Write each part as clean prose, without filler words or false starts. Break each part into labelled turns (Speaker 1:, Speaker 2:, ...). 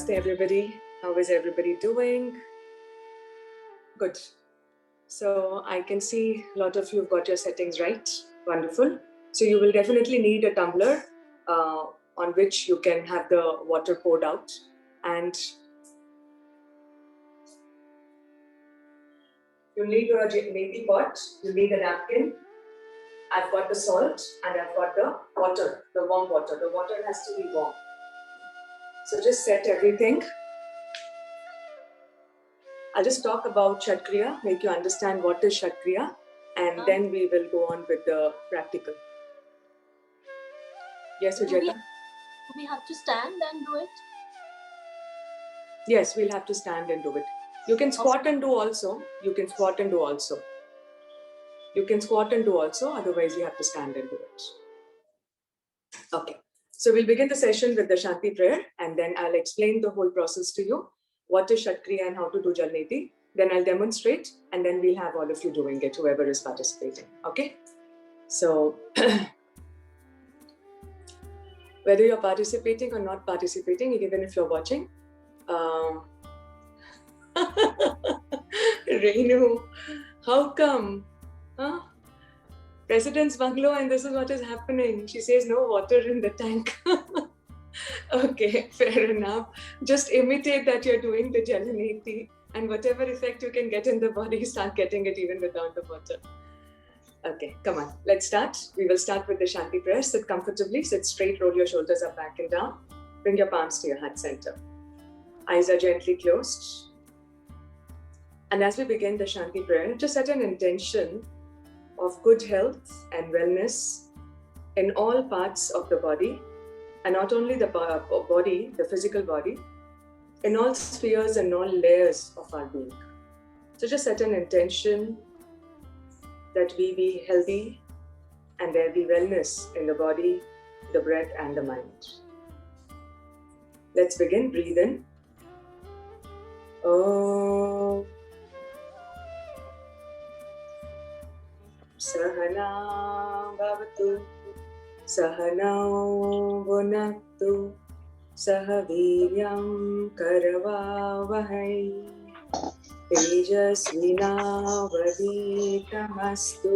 Speaker 1: Namaste everybody. How is everybody doing? Good. So I can see a lot of you have got your settings right. Wonderful. So you will definitely need a tumbler on which you can have the water poured out, and you need your neti pot, you need a napkin. I've got the salt and I've got the water, the warm water. The water has to be warm. So just set everything. I'll just talk about Shatkriya, make you understand what is Shatkriya, and then we will go on with the practical. Yes, Vijayata?
Speaker 2: Do we have to stand and do it?
Speaker 1: Yes, we'll have to stand and do it. You can squat and do also. You can squat and do also. You can squat and do also, otherwise you have to stand and do it. Okay, so we'll begin the session with the Shanti prayer, and then I'll explain the whole process to you. What is Shatkriya and how to do JalaNeti. Then I'll demonstrate, and then we'll have all of you doing it, whoever is participating. Okay? So, whether you're participating or not participating, even if you're watching, Reenu, how come? Huh? President's bungalow, and this is what is happening. She says no water in the tank. Okay, fair enough. Just imitate that you're doing the JalaNeti, and whatever effect you can get in the body, start getting it even without the water. Okay, come on, let's start. We will start with the Shanti prayer. Sit comfortably, sit straight, roll your shoulders up, back and down. Bring your palms to your heart center. Eyes are gently closed. And as we begin the Shanti prayer, just set an intention of good health and wellness in all parts of the body, and not only the body, the physical body, in all spheres and all layers of our being. So just set an intention that we be healthy and there be wellness in the body, the breath and the mind. Let's begin. Breathe in. Om Sahana Bhavatu Sahanau Bhunaktu Sahaviryam Karavavahai Tejasvinavaditamastu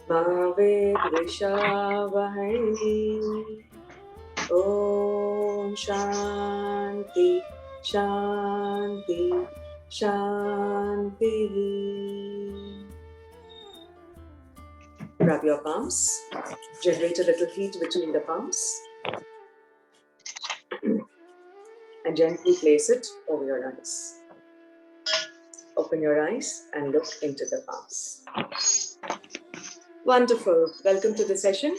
Speaker 1: Ma Vedvishavahai. Om Shanti Shanti Shanti. Grab your palms, generate a little heat between the palms, and gently place it over your eyes. Open your eyes and look into the palms. Wonderful. Welcome to the session.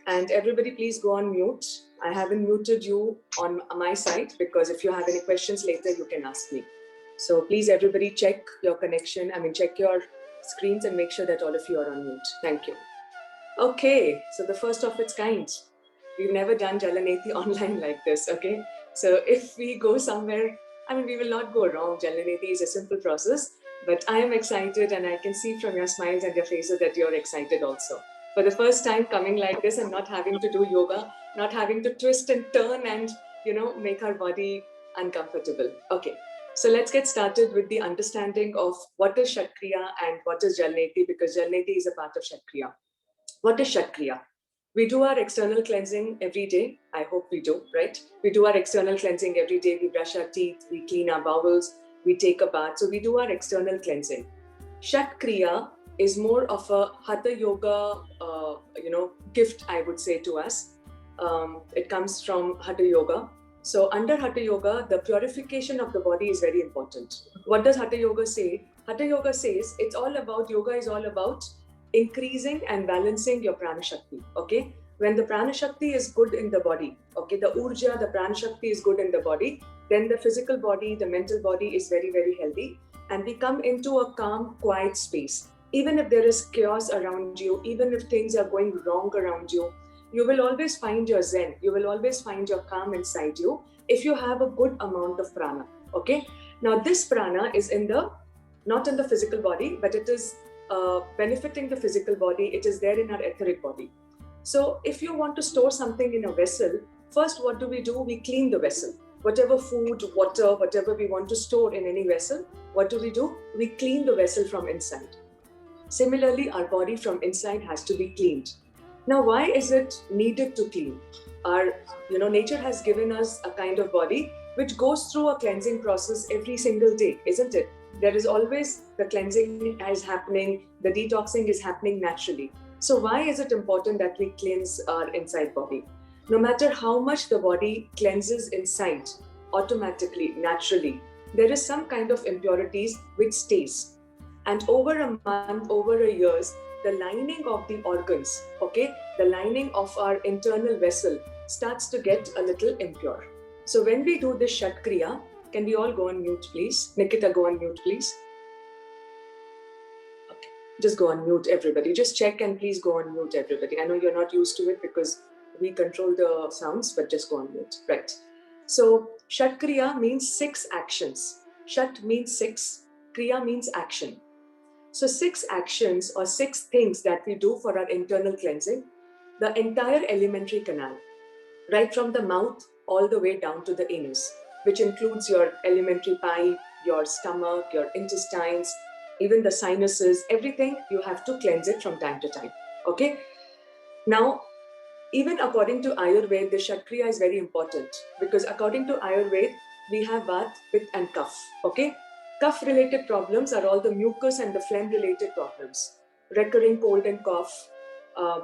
Speaker 1: And everybody please go on mute. I haven't muted you on my side because if you have any questions later, you can ask me. So please everybody check your connection. Check your screens and make sure that all of you are on mute. Thank you. Okay, so the first of its kind. We've never done JalaNeti online like this, okay? So if we go somewhere, we will not go wrong. JalaNeti is a simple process, but I am excited and I can see from your smiles and your faces that you're excited also. For the first time coming like this and not having to do yoga, not having to twist and turn and, make our body uncomfortable. Okay, so let's get started with the understanding of what is Shatkriya and what is JalaNeti, because JalaNeti is a part of Shatkriya. What is Shatkriya? We do our external cleansing every day. I hope we do, right? We do our external cleansing every day. We brush our teeth, we clean our bowels, we take a bath. So we do our external cleansing. Shatkriya is more of a Hatha yoga, gift, I would say, to us. It comes from Hatha yoga. So under Hatha yoga, the purification of the body is very important. What does Hatha yoga say? Hatha yoga says yoga is all about increasing and balancing your prana shakti. Okay, when the prana shakti is good in the body, okay, the urja, the prana shakti is good in the body, then the physical body, the mental body is very, very healthy, and we come into a calm, quiet space. Even if there is chaos around you, even if things are going wrong around you, you will always find your zen, you will always find your calm inside you if you have a good amount of prana. Okay, now this prana is not in the physical body, but it is benefiting the physical body. It is there in our etheric body. So if you want to store something in a vessel, first what do? We clean the vessel. whatever food, water, whatever we want to store in any vessel, what do? We clean the vessel from inside. Similarly, our body from inside has to be cleaned. Now, why is it needed to clean? Our, nature has given us a kind of body which goes through a cleansing process every single day, isn't it? There is always the cleansing is happening, the detoxing is happening naturally. So why is it important that we cleanse our inside body? No matter how much the body cleanses inside, automatically, naturally, there is some kind of impurities which stays. And over a month, over a years, the lining of the organs, okay, the lining of our internal vessel starts to get a little impure. So when we do this Shatkriya, can we all go on mute, please? Nikita, go on mute, please. Okay, just go on mute, everybody. Just check and please go on mute, everybody. I know you're not used to it because we control the sounds, but just go on mute. Right. So Shatkriya means 6 actions. Shat means 6, Kriya means action. So 6 actions or 6 things that we do for our internal cleansing, the entire alimentary canal, right from the mouth all the way down to the anus, which includes your alimentary pipe, your stomach, your intestines, even the sinuses, everything, you have to cleanse it from time to time. Okay? Now, even according to Ayurveda, the Shatkriya is very important because according to Ayurveda, we have Vata, Pitta and Kapha. Okay? Kapha-related problems are all the mucus and the phlegm-related problems. Recurring cold and cough,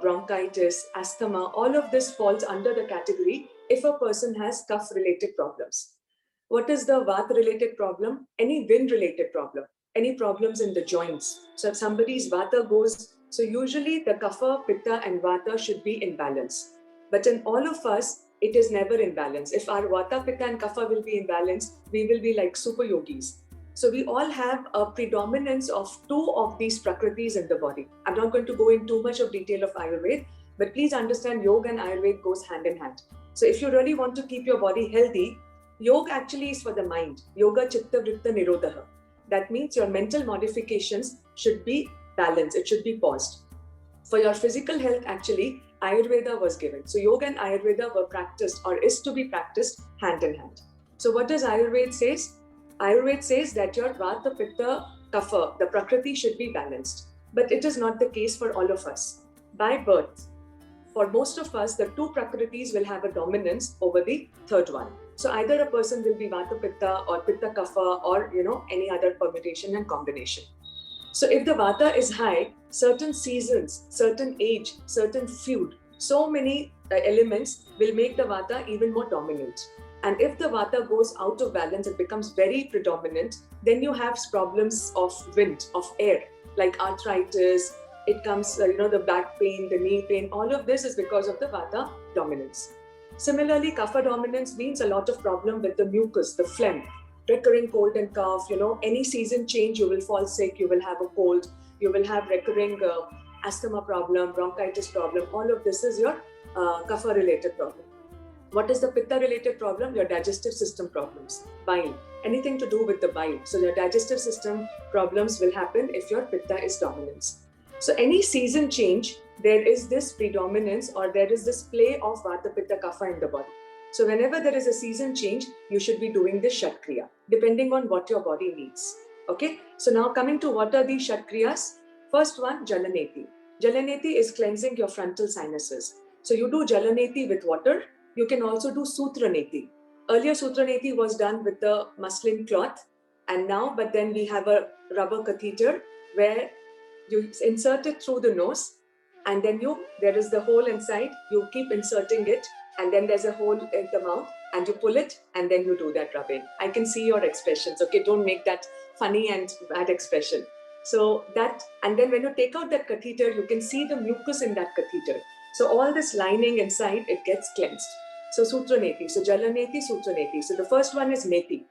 Speaker 1: bronchitis, asthma, all of this falls under the category if a person has kapha-related problems. What is the Vata-related problem? Any wind-related problem, any problems in the joints. So if somebody's Vata goes, so usually the Kapha, Pitta and Vata should be in balance. But in all of us, it is never in balance. If our Vata, Pitta and Kapha will be in balance, we will be like super yogis. So we all have a predominance of 2 of these prakritis in the body. I'm not going to go into too much of detail of Ayurveda, but please understand yoga and Ayurveda goes hand in hand. So if you really want to keep your body healthy, yoga actually is for the mind. Yoga chitta vritta nirodha. That means your mental modifications should be balanced. It should be paused. For your physical health, actually, Ayurveda was given. So yoga and Ayurveda were practiced or is to be practiced hand in hand. So what does Ayurveda says? Ayurveda says that your Vata, Pitta, Kapha, the Prakriti should be balanced. But it is not the case for all of us. By birth, for most of us, the 2 Prakritis will have a dominance over the third one. So either a person will be Vata, Pitta or Pitta, Kapha or any other permutation and combination. So if the Vata is high, certain seasons, certain age, certain food, so many elements will make the Vata even more dominant. And if the Vata goes out of balance, it becomes very predominant, then you have problems of wind, of air, like arthritis, it comes, the back pain, the knee pain, all of this is because of the Vata dominance. Similarly, Kapha dominance means a lot of problem with the mucus, the phlegm, recurring cold and cough, any season change, you will fall sick, you will have a cold, you will have recurring asthma problem, bronchitis problem, all of this is your Kapha-related problem. What is the Pitta-related problem? Your digestive system problems, bile, anything to do with the bile. So your digestive system problems will happen if your Pitta is dominance. So any season change, there is this predominance or there is this play of Vata, Pitta, Kapha in the body. So whenever there is a season change, you should be doing this Shatkriya, depending on what your body needs. Okay, so now coming to what are these Shatkriyas? First one, Jala Neti. Jala Neti is cleansing your frontal sinuses. So you do Jala Neti with water. You can also do Sutra Neti. Earlier Sutra Neti was done with the muslin cloth, and now, but then we have a rubber catheter where you insert it through the nose, and then there is the hole inside, you keep inserting it, and then there's a hole in the mouth, and you pull it, and then you do that rubbing. I can see your expressions, okay? Don't make that funny and bad expression. So that, and then when you take out that catheter, you can see the mucus in that catheter. So all this lining inside, it gets cleansed. So Sutra Neti, so Jala Neti, Sutra Neti. So the first one is Neti.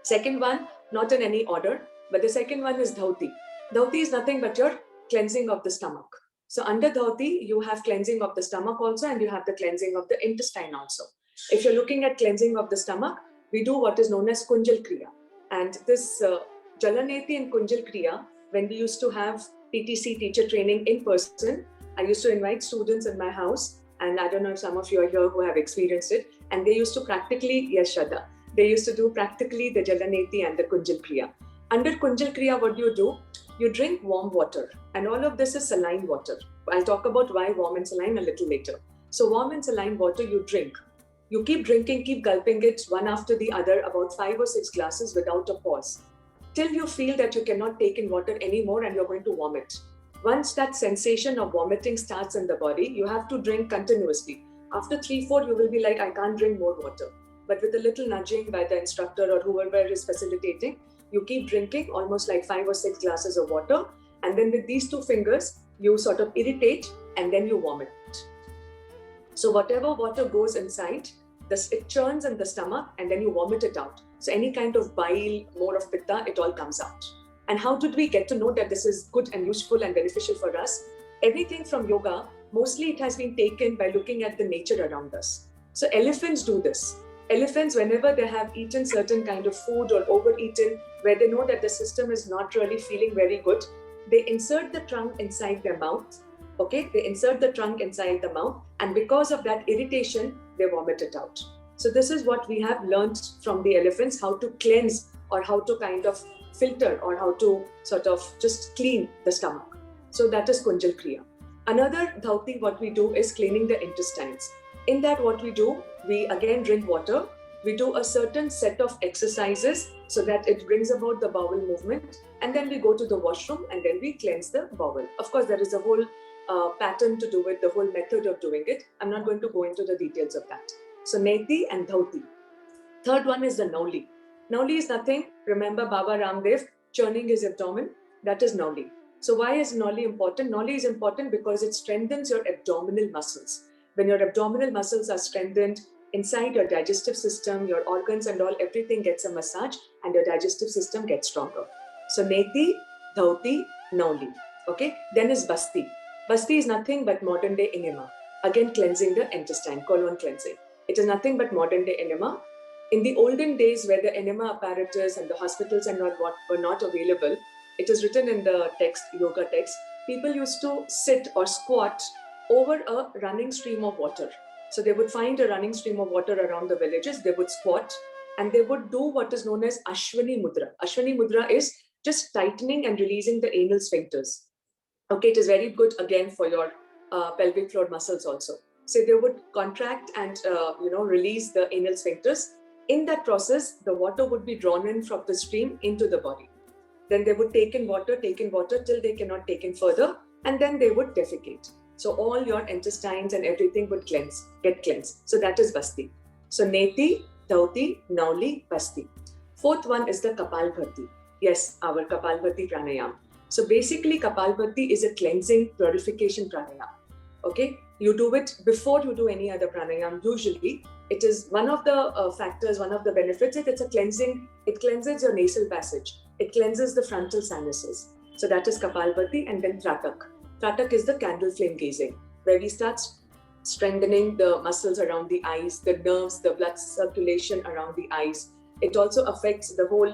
Speaker 1: Second one, not in any order, but the second one is Dhauti. Dhauti is nothing but your cleansing of the stomach. So under Dhauti, you have cleansing of the stomach also, and you have the cleansing of the intestine also. If you're looking at cleansing of the stomach, we do what is known as Kunjal Kriya. And this Jala Neti and Kunjal Kriya, when we used to have PTC teacher training in person, I used to invite students in my house and I don't know if some of you are here who have experienced it, and they used to practically, yes, Shraddha, they used to do practically the Jala Neti and the Kunjal Kriya. Under Kunjal Kriya, what do? You drink warm water, and all of this is saline water. I'll talk about why warm and saline a little later. So warm and saline water you drink. You keep drinking, keep gulping it one after the other, about 5 or 6 glasses without a pause, till you feel that you cannot take in water anymore and you're going to vomit. Once that sensation of vomiting starts in the body, you have to drink continuously. After 3-4, you will be like, I can't drink more water. But with a little nudging by the instructor or whoever is facilitating, you keep drinking almost like 5 or 6 glasses of water. And then with these 2 fingers, you sort of irritate and then you vomit. So whatever water goes inside, it churns in the stomach and then you vomit it out. So any kind of bile, more of pitta, it all comes out. And how did we get to know that this is good and useful and beneficial for us? Everything from yoga, mostly it has been taken by looking at the nature around us. So elephants do this. Elephants, whenever they have eaten certain kind of food or overeaten, where they know that the system is not really feeling very good, they insert the trunk inside their mouth. Okay, they insert the trunk inside the mouth, and because of that irritation, they vomit it out. So this is what we have learned from the elephants, how to cleanse or how to kind of filter or how to sort of just clean the stomach. So that is Kunjal Kriya. Another dhauti what we do is cleaning the intestines. In that what we do, we again drink water. We do a certain set of exercises so that it brings about the bowel movement, and then we go to the washroom and then we cleanse the bowel. Of course, there is a whole pattern to do it, the whole method of doing it. I'm not going to go into the details of that. So Neti and Dhauti. Third one is the Nauli. Nauli is nothing. Remember Baba Ramdev churning his abdomen? That is Nauli. So why is Nauli important? Nauli is important because it strengthens your abdominal muscles. When your abdominal muscles are strengthened, inside your digestive system, your organs and all, everything gets a massage and your digestive system gets stronger. So Neti, Dhauti, Nauli. Okay. Then is Basti. Basti is nothing but modern day enema. Again, cleansing the intestine, colon cleansing. It is nothing but modern day enema. In the olden days where the enema apparatus and the hospitals and what were not available, it is written in the text, yoga text, people used to sit or squat over a running stream of water. So they would find a running stream of water around the villages, they would squat and they would do what is known as Ashwini Mudra. Ashwini Mudra is just tightening and releasing the anal sphincters. Okay, it is very good again for your pelvic floor muscles also. So they would contract and release the anal sphincters. In that process, the water would be drawn in from the stream into the body. Then they would take in water till they cannot take in further, and then they would defecate. So all your intestines and everything would get cleansed. So that is Basti. So Neti, Dhauti, Nauli, Basti. Fourth one is the Kapalbhati. Yes, our Kapalbhati pranayam. So basically Kapalbhati is a cleansing purification pranayam. Okay, you do it before you do any other pranayam. Usually it is one of the factors, one of the benefits. It's a cleansing. It cleanses your nasal passage. It cleanses the frontal sinuses. So that is Kapalbhati. And then Tratak. Tratak is the candle flame gazing, where we start strengthening the muscles around the eyes, the nerves, the blood circulation around the eyes. It also affects the whole,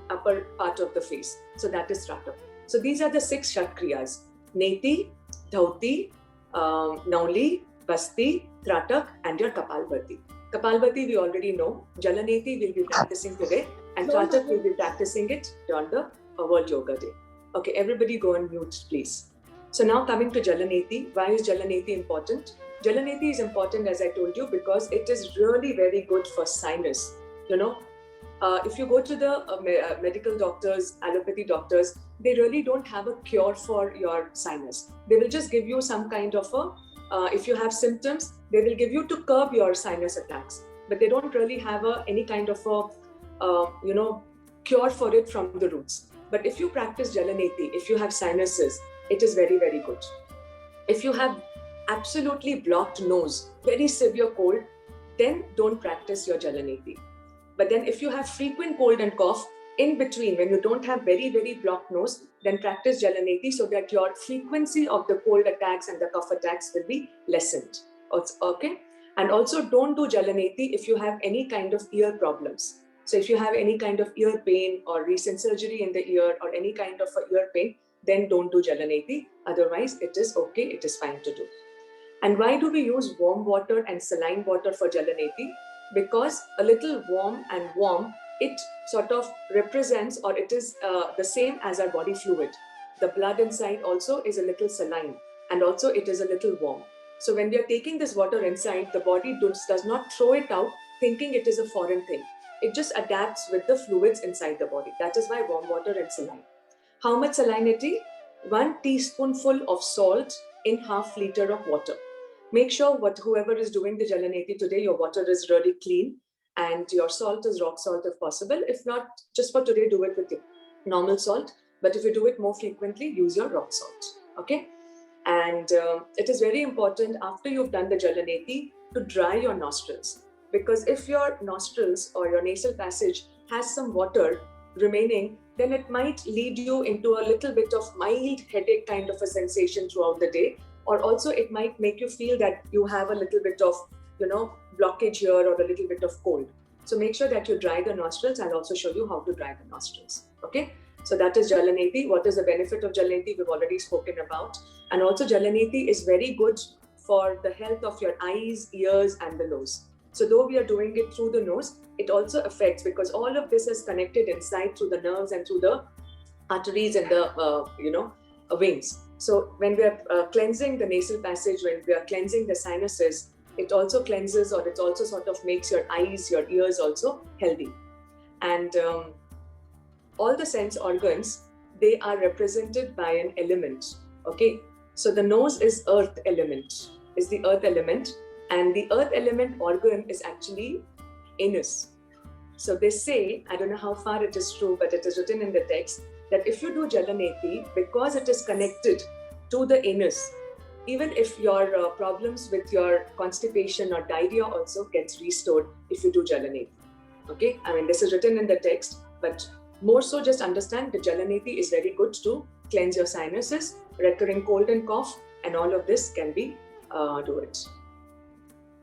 Speaker 1: upper part of the face. So that is Tratak. So these are the 6 Shatkriyas: Neti, Dhauti, Nauli, Basti, Tratak, and your Kapalbhati. Kapalbhati we already know. JalaNeti we'll be practicing today, and Tratak we'll be practicing it on the World Yoga Day. Okay, everybody go on mute, please. So now coming to JalaNeti, why is JalaNeti important? JalaNeti is important, as I told you, because it is really very good for sinus. If you go to the medical doctors, allopathy doctors, they really don't have a cure for your sinus. They will just give you some kind of if you have symptoms, they will give you to curb your sinus attacks. But they don't really have any kind of cure for it from the roots. But if you practice JalaNeti, if you have sinuses, it is very, very good. If you have absolutely blocked nose, very severe cold, then don't practice your JalaNeti. But then if you have frequent cold and cough, in between, when you don't have very, very blocked nose, then practice JalaNeti so that your frequency of the cold attacks and the cough attacks will be lessened. Okay? And also don't do JalaNeti if you have any kind of ear problems. So if you have any kind of ear pain or recent surgery in the ear or any kind of ear pain, then don't do JalaNeti. Otherwise, it is okay, it is fine to do. And why do we use warm water and saline water for JalaNeti? Because a little warm and warm, it sort of represents, or it is the same as our body fluid. The blood inside also is a little saline, and also it is a little warm. So when we are taking this water inside, the body does not throw it out thinking it is a foreign thing. It just adapts with the fluids inside the body. That is why warm water and saline. How much salinity? 1 teaspoonful of salt in half liter of water. Make sure whoever is doing the JalaNeti today, your water is really clean and your salt is rock salt if possible. If not, just for today, do it with normal salt. But if you do it more frequently, use your rock salt. Okay? And it is very important after you've done the JalaNeti to dry your nostrils. Because if your nostrils or your nasal passage has some water remaining, then it might lead you into a little bit of mild headache kind of a sensation throughout the day. Or also it might make you feel that you have a little bit of, blockage here or a little bit of cold. So make sure that you dry the nostrils. I'll also show you how to dry the nostrils. Okay? So that is JalaNeti. What is the benefit of JalaNeti? We've already spoken about. And also JalaNeti is very good for the health of your eyes, ears, and the nose. So though we are doing it through the nose, it also affects, because all of this is connected inside through the nerves and through the arteries and the, wings. So when we are cleansing the nasal passage, when we are cleansing the sinuses, it also cleanses, or it also sort of makes your eyes, your ears also healthy. And all the sense organs, they are represented by an element. Okay, so the nose is earth element, is the earth element, and the earth element organ is actually anus. So they say, I don't know how far it is true, but it is written in the text that if you do JalaNeti, because it is connected to the anus, even if your problems with your constipation or diarrhea also gets restored if you do JalaNeti. Okay, I mean, this is written in the text, but more so just understand the JalaNeti is very good to cleanse your sinuses, recurring cold and cough, and all of this can be do it.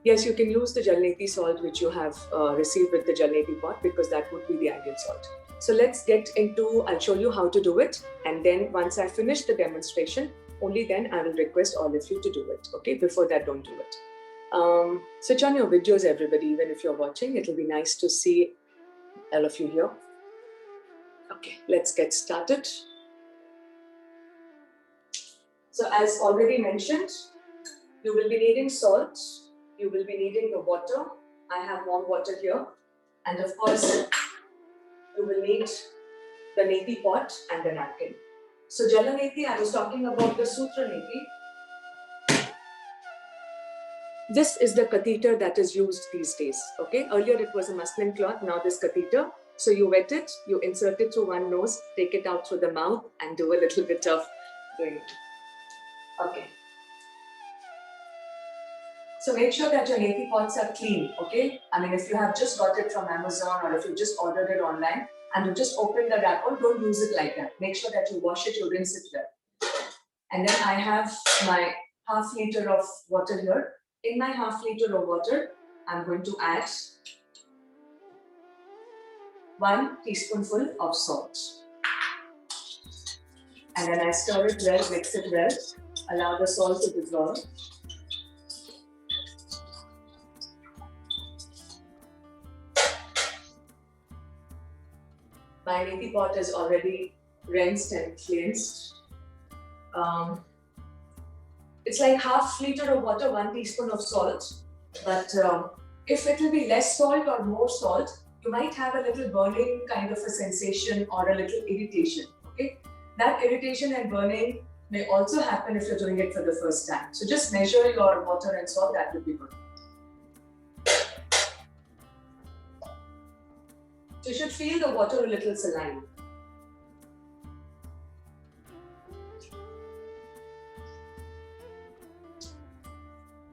Speaker 1: Yes, you can use the JalaNeti salt which you have received with the jalanetipot, because that would be the ideal salt. So let's get into, I'll show you how to do it. And then once I finish the demonstration, only then I will request all of you to do it. Okay, before that, don't do it. Switch on your videos, everybody, even if you're watching. It'll be nice to see all of you here. Okay, let's get started. So as already mentioned, you will be needing salt. You will be needing the water. I have warm water here. And of course, you will need the neti pot and the napkin. So JalaNeti, I was talking about the Sutra Neti. This is the catheter that is used these days. Okay, earlier it was a muslin cloth, now this catheter. So you wet it, you insert it through one nose, take it out through the mouth, and do a little bit of doing it. Okay. So make sure that your neti pots are clean, okay? I mean, if you have just got it from Amazon, or if you just ordered it online and you just open the wrapper, don't use it like that. Make sure that you wash it, you rinse it well. And then I have my half liter of water here. In my half liter of water, I'm going to add 1 teaspoonful of salt. And then I stir it well, mix it well, allow the salt to dissolve. My neti pot is already rinsed and cleansed. It's like half liter of water, 1 teaspoon of salt. But if it will be less salt or more salt, you might have a little burning kind of a sensation or a little irritation. Okay, that irritation and burning may also happen if you're doing it for the first time. So just measure your water and salt, that would be good. So you should feel the water a little saline.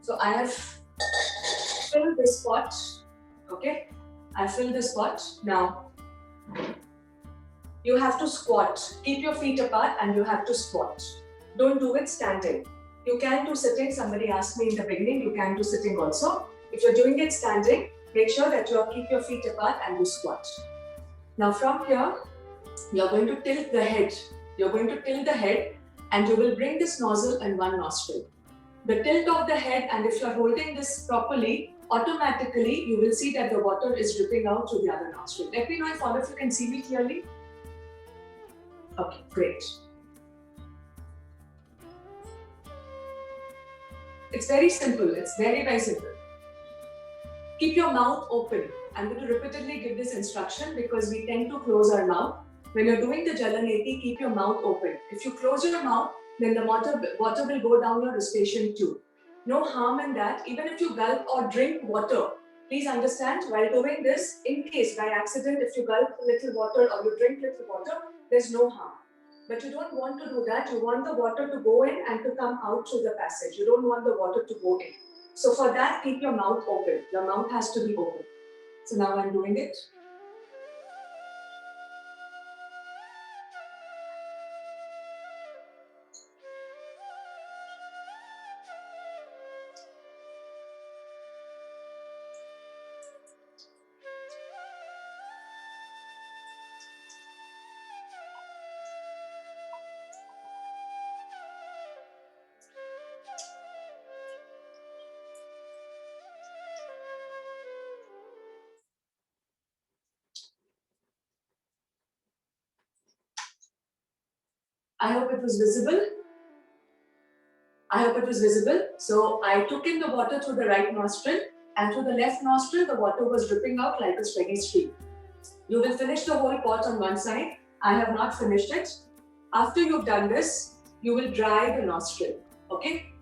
Speaker 1: So I have filled this pot, okay? I filled this pot. Now, you have to squat. Keep your feet apart and you have to squat. Don't do it standing. You can do sitting. Somebody asked me in the beginning, you can do sitting also. If you're doing it standing, make sure that you keep your feet apart and you squat. Now from here, you're going to tilt the head. You're going to tilt the head and you will bring this nozzle in one nostril. the tilt of the head, and if you're holding this properly, automatically you will see that the water is dripping out through the other nostril. Let me know if all of you can see me clearly. Okay, great. It's very simple. It's very, very simple. Keep your mouth open. I'm going to repeatedly give this instruction because we tend to close our mouth. When you're doing the JalaNeti, keep your mouth open. If you close your mouth, then the water will go down your respiration tube. No harm in that. Even if you gulp or drink water, please understand, while doing this, in case by accident, if you gulp a little water or you drink little water, there's no harm. But you don't want to do that. You want the water to go in and to come out through the passage. You don't want the water to go in. So for that, keep your mouth open. Your mouth has to be open. So now I'm doing it. I hope it was visible. I hope it was visible. So I took in the water through the right nostril, and through the left nostril, the water was dripping out like a steady stream. You will finish the whole pot on one side. I have not finished it. After you've done this, you will dry the nostril. Okay?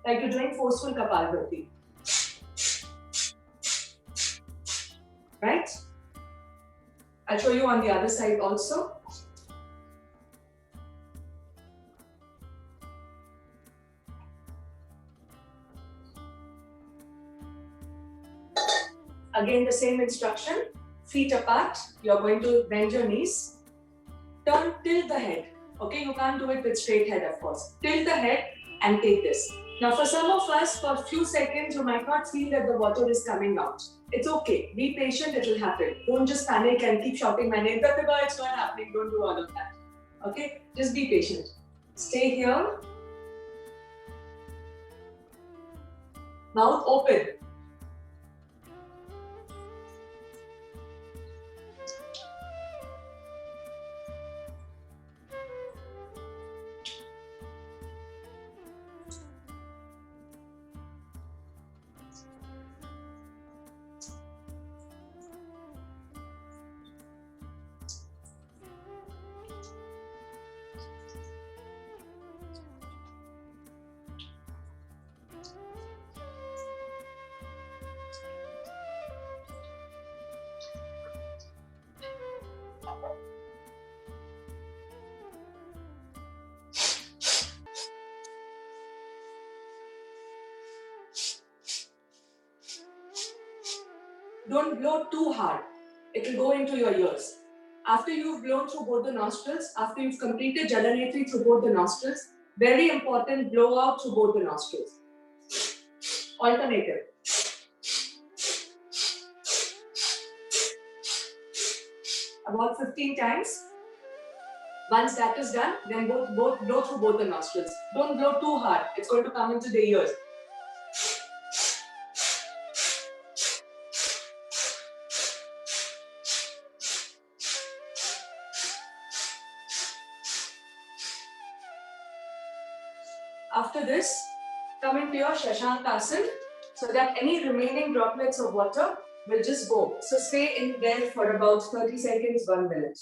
Speaker 1: Like you're doing forceful kapha-related. Right? I'll show you on the other side also. Again, the same instruction. Feet apart. You're going to bend your knees. Tilt the head. Okay, you can't do it with straight head, of course. Tilt the head and take this. Now, for some of us, for a few seconds, you might not feel that the water is coming out. It's okay. Be patient, it will happen. Don't just panic and keep shouting my name. It's not happening. Don't do all of that. Okay? Just be patient. Stay here. Mouth open. Don't blow too hard. It will go into your ears. After you've blown through both the nostrils, after you've completed JalaNeti through both the nostrils, very important, blow out through both the nostrils. Alternative. About 15 times. Once that is done, then both blow through both the nostrils. Don't blow too hard. It's going to come into the ears. After this, come into your Shashankasan so that any remaining droplets of water will just go. So stay in there for about 30 seconds, 1 minute.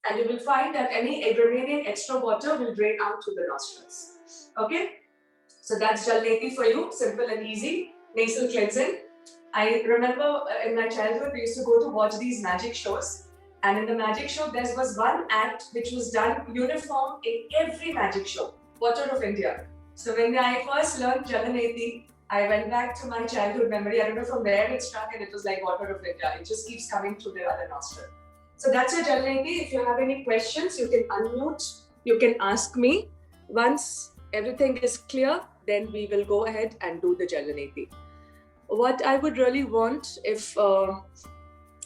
Speaker 1: And you will find that any remaining extra water will drain out through the nostrils. Okay? So that's JalaNeti for you, simple and easy, nasal cleansing. I remember in my childhood, we used to go to watch these magic shows. And in the magic show, there was one act which was done uniform in every magic show, Water of India. So when I first learned JalaNeti, I went back to my childhood memory. I don't know from where it struck, and it was like Water of India. It just keeps coming through the other nostril. So that's your JalaNeti. If you have any questions, you can unmute. You can ask me. Once everything is clear, then we will go ahead and do the JalaNeti. What I would really want, if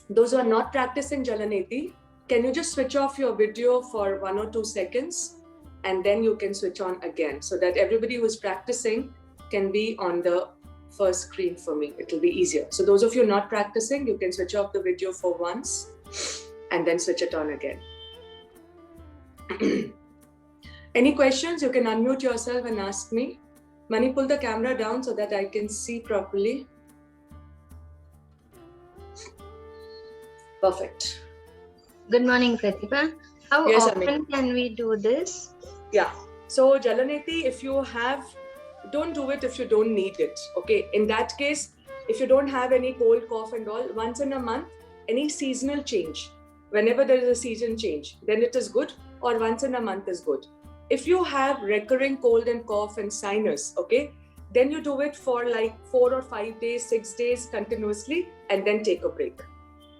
Speaker 1: Those who are not practicing Jalaneti, can you just switch off your video for 1 or 2 seconds and then you can switch on again so that everybody who's practicing can be on the first screen for me. It'll be easier. So those of you not practicing, you can switch off the video for once and then switch it on again. Any questions? You can unmute yourself and ask me. Mani, pull the camera down so that I can see properly. Perfect.
Speaker 3: Good morning, Pratibha. How
Speaker 1: Yes,
Speaker 3: often can we do this?
Speaker 1: Yeah. So Jalaneti, if you have, don't do it if you don't need it. Okay. In that case, if you don't have any cold, cough and all, once in a month, any seasonal change, whenever there is a season change, then it is good, or once in a month is good. If you have recurring cold and cough and sinus, okay, then you do it for like 4 or 5 days, 6 days continuously, and then take a break.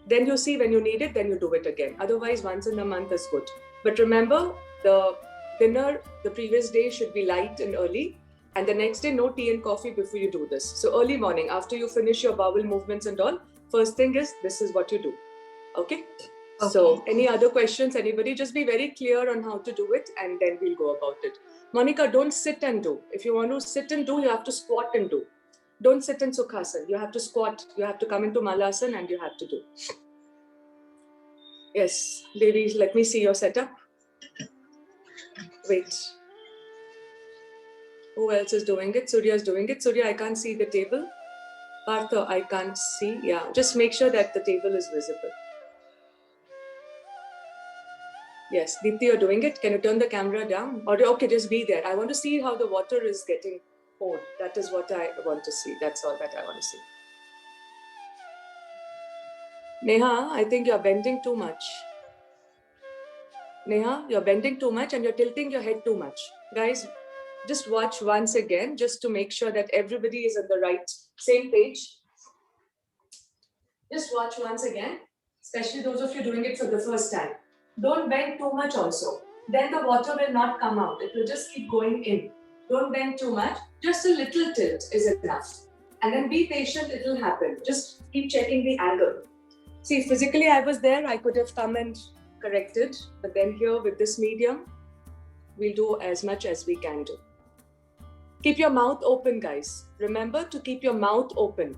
Speaker 1: Then you see when you need it, then you do it again. Otherwise, once in a month is good. But remember, the dinner the previous day should be light and early. And the next day, no tea and coffee before you do this. So early morning, after you finish your bowel movements and all, first thing is, this is what you do. Okay? So any other questions, anybody? Just be very clear on how to do it and then we'll go about it. Monica, don't sit and do. If you want to sit and do, you have to squat and do. Don't sit in Sukhasana. You have to squat. You have to come into Malasana and you have to do. Yes, ladies, let me see your setup. Wait. Who else is doing it? Surya is doing it. Surya, I can't see the table. Partha, I can't see. Yeah, just make sure that the table is visible. Yes, Deepthi, you're doing it. Can you turn the camera down? Or okay, just be there. I want to see how the water is getting poured. That is what I want to see. That's all that I want to see. Neha, I think you're bending too much. Neha, you're bending too much and you're tilting your head too much. Guys, just watch once again, just to make sure that everybody is on the right, same page. Just watch once again, especially those of you doing it for the first time. Don't bend too much also. Then the water will not come out. It will just keep going in. Don't bend too much. Just a little tilt is enough. And then be patient, it will happen. Just keep checking the angle. See, physically I was there, I could have come and corrected. But then here with this medium, we'll do as much as we can do. Keep your mouth open, guys. Remember to keep your mouth open.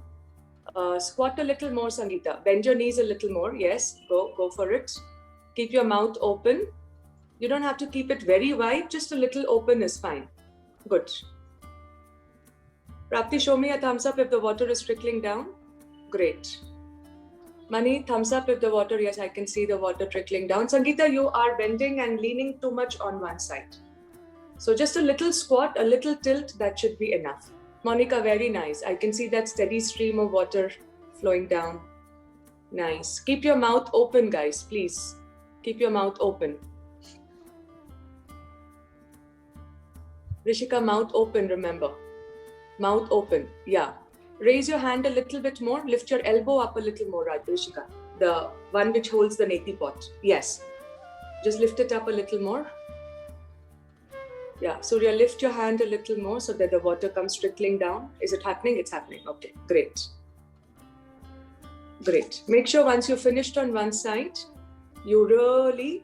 Speaker 1: Squat a little more, Sangeeta. Bend your knees a little more. Yes, go for it. Keep your mouth open. You don't have to keep it very wide. Just a little open is fine. Good. Prapti, show me a thumbs up if the water is trickling down. Great. Mani, thumbs up if the water, yes, I can see the water trickling down. Sangeeta, you are bending and leaning too much on one side. So just a little squat, a little tilt, that should be enough. Monica, very nice. I can see that steady stream of water flowing down. Nice. Keep your mouth open, guys, please. Keep your mouth open. Rishika, mouth open, remember. Mouth open, yeah. Raise your hand a little bit more. Lift your elbow up a little more, Rishika. The one which holds the neti pot. Yes. Just lift it up a little more. Yeah, Surya, lift your hand a little more so that the water comes trickling down. Is it happening? It's happening. Okay, great. Great. Make sure once you're finished on one side, you really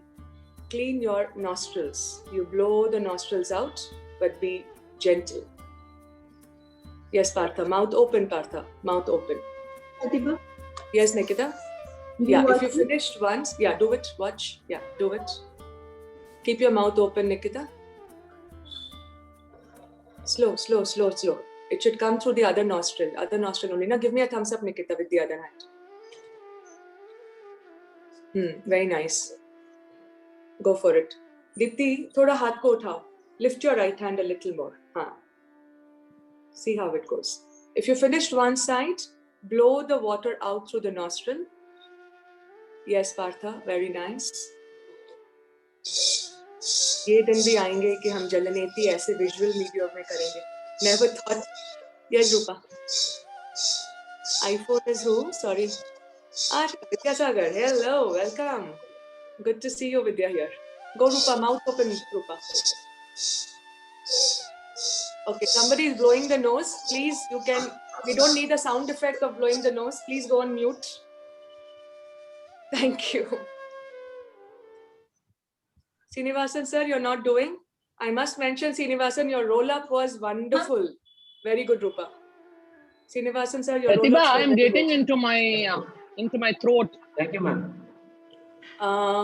Speaker 1: clean your nostrils. You blow the nostrils out, but be gentle. Yes, Partha. Mouth open, Partha. Mouth open.
Speaker 4: Pratibha?
Speaker 1: Yes, Nikita? Yeah, if you finished once, yeah, do it. Watch. Yeah, do it. Keep your mouth open, Nikita. Slow. It should come through the other nostril only. Now give me a thumbs up, Nikita, with the other hand. Very nice. Go for it. Dipti, thoda haath ko uthao. Lift your right hand a little more. See how it goes. If you finished one side, blow the water out through the nostril. Yes, Partha, very nice. ये दिन भी आएंगे कि हम जलनेति ऐसे visual media में करेंगे. Never thought. Yes, Rupa. iPhone is who? Sorry. Vidya Sagar. Hello, welcome. Good to see you, Vidya here. Go, Rupa. Mouth open, Rupa. Okay, somebody is blowing the nose. Please, you can. We don't need a sound effect of blowing the nose. Please go on mute. Thank you. Srinivasan sir, you're not doing? I must mention, Srinivasan, your roll-up was wonderful. Very good, Rupa. Srinivasan sir, your
Speaker 4: Pratibha,
Speaker 1: roll-ups
Speaker 4: I
Speaker 1: were
Speaker 4: am
Speaker 1: very
Speaker 4: getting
Speaker 1: good.
Speaker 4: into my throat.
Speaker 5: Thank you, ma'am.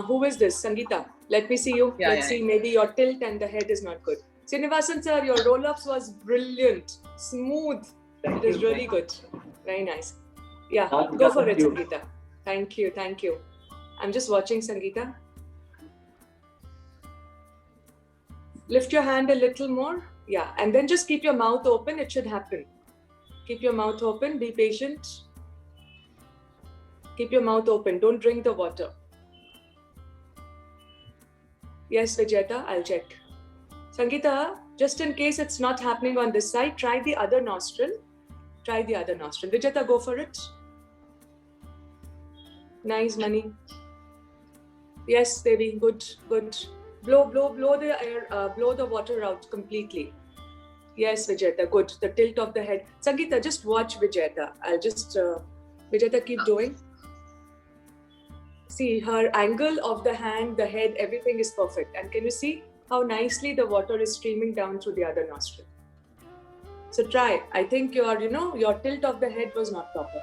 Speaker 1: Who is this? Sangeeta. Let me see you.
Speaker 4: Yeah,
Speaker 1: Let's see. Maybe your tilt and the head is not good. Srinivasan sir, your roll-ups was brilliant. Smooth. It is really good. Very nice. Yeah, go for it, Sangeeta. Thank you. Thank you. I'm just watching, Sangeeta. Lift your hand a little more. Yeah, and then just keep your mouth open. It should happen. Keep your mouth open. Be patient. Keep your mouth open. Don't drink the water. Yes, Vijayata, I'll check. Sangeeta, just in case it's not happening on this side, try the other nostril. Try the other nostril. Vijayata, go for it. Nice, Mani. Yes, baby. Good, good. Blow the air, blow the water out completely. Yes, Vijayata, good. The tilt of the head. Sangeeta, just watch Vijayata. I'll just, Vijayata, keep doing. See, her angle of the hand, the head, everything is perfect. And can you see how nicely the water is streaming down through the other nostril? So try. I think your tilt of the head was not proper.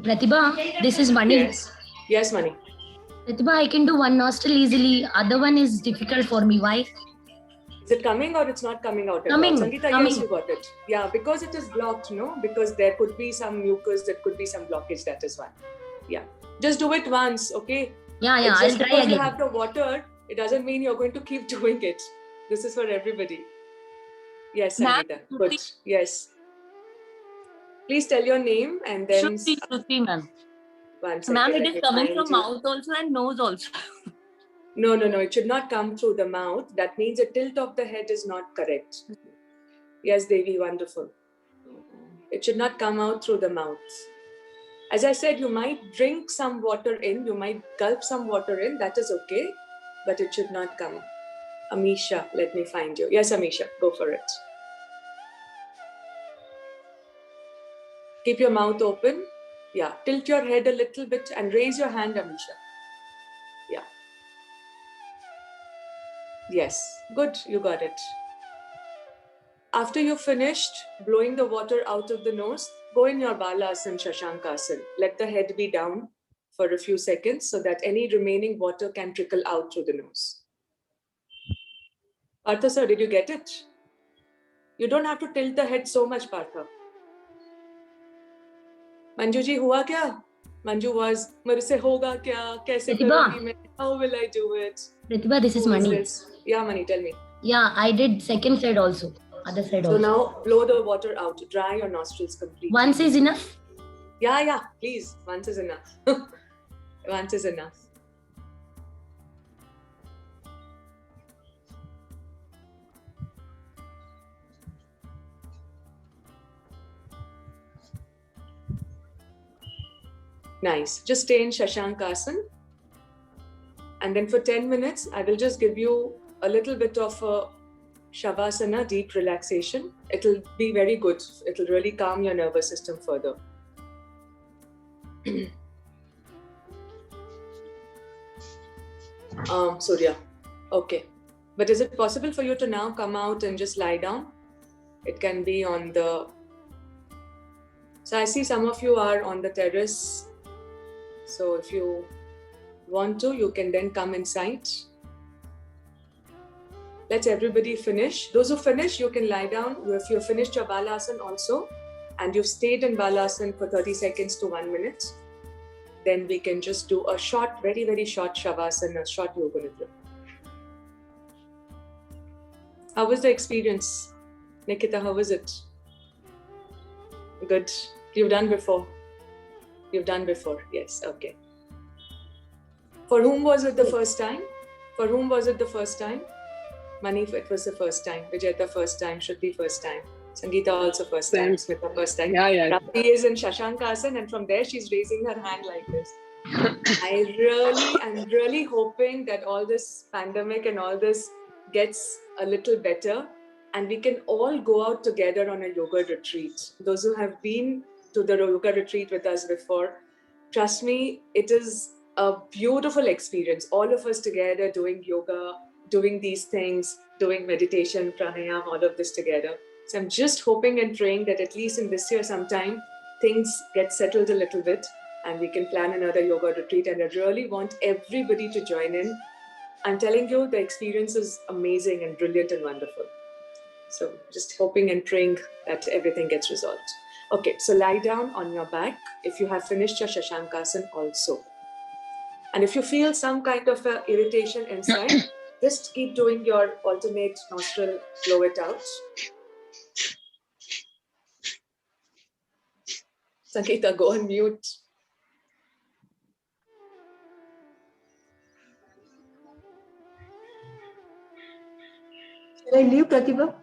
Speaker 6: Pratibha, this is Mani.
Speaker 1: Yes. Yes, Mani.
Speaker 6: Pratibha, I can do one nostril easily. Other one is difficult for me. Why?
Speaker 1: Is it coming or it's not coming out at
Speaker 6: Coming,
Speaker 1: all? Sangeeta,
Speaker 6: coming.
Speaker 1: yes, you got it. Yeah, because it is blocked, no? Because there could be some mucus, there could be some blockage, that is why. Yeah. Just do it once, okay?
Speaker 6: Yeah,
Speaker 1: It's
Speaker 6: I'll
Speaker 1: just
Speaker 6: try
Speaker 1: because you
Speaker 6: again.
Speaker 1: have the water, it doesn't mean you're going to keep doing it. This is for everybody. Yes, Sangeeta. Good. Yes. Please tell your name and then
Speaker 2: Shruti, ma'am.
Speaker 1: one second.
Speaker 2: Ma'am,
Speaker 1: let
Speaker 2: it is
Speaker 1: me
Speaker 2: coming
Speaker 1: find
Speaker 2: from
Speaker 1: you.
Speaker 2: mouth also and nose also.
Speaker 1: No. It should not come through the mouth. That means the tilt of the head is not correct. Yes, Devi, wonderful. It should not come out through the mouth. As I said, you might drink some water in, you might gulp some water in, that is okay, but it should not come. Amisha, let me find you. Yes, Amisha, go for it. Keep your mouth open. Yeah, tilt your head a little bit and raise your hand, Amisha. Yeah. Yes, good, you got it. After you've finished blowing the water out of the nose, go in your Balasana, Shashankasana. Let the head be down for a few seconds so that any remaining water can trickle out through the nose. Partha sir, did you get it? You don't have to tilt the head so much, Partha. Manju ji, hua kya? Manju was, mere se hoga kya? Kaise karungi main? How will I do it?
Speaker 6: Pratibha, this is
Speaker 1: Who
Speaker 6: Mani.
Speaker 1: this? Yeah, Mani, tell me.
Speaker 6: Yeah, I did second side also. Other side
Speaker 1: So
Speaker 6: also.
Speaker 1: now blow the water out. Dry your nostrils completely.
Speaker 6: Once is enough?
Speaker 1: Yeah, please. Once is enough. Once is enough. Nice. Just stay in Shashankasana. And then for 10 minutes, I will just give you a little bit of a Shavasana, deep relaxation. It'll be very good. It'll really calm your nervous system further. Surya. Okay. But is it possible for you to now come out and just lie down? It can be on the... So I see some of you are on the terrace. So if you want to, you can then come inside. Let's everybody finish. Those who finish, you can lie down. If you've finished your Balasana also, and you've stayed in Balasana for 30 seconds to 1 minute, then we can just do a short, very, very short Shavasana, a short Yoga Nidra. How was the experience? Nikita, how was it? Good. You've done before? You've done before, yes, okay. For whom was it the first time? For whom was it the first time? Mani, it was the first time. Vijayata first time. Shruti first time. Sangeeta also first time. Smita first time.
Speaker 4: Yeah.
Speaker 1: Ravi is in Shashankasana and from there she's raising her hand like this. I'm really hoping that all this pandemic and all this gets a little better and we can all go out together on a yoga retreat. Those who have been to the yoga retreat with us before, trust me, it is a beautiful experience. All of us together doing yoga, doing these things, doing meditation, pranayama, all of this together. So I'm just hoping and praying that at least in this year sometime, things get settled a little bit and we can plan another yoga retreat. And I really want everybody to join in. I'm telling you, the experience is amazing and brilliant and wonderful. So just hoping and praying that everything gets resolved. Okay, so lie down on your back if you have finished your Shashankasan also. And if you feel some kind of irritation inside, just keep doing your alternate nostril, blow it out. Sangeeta, go on mute.
Speaker 3: Shall I leave, Pratibha?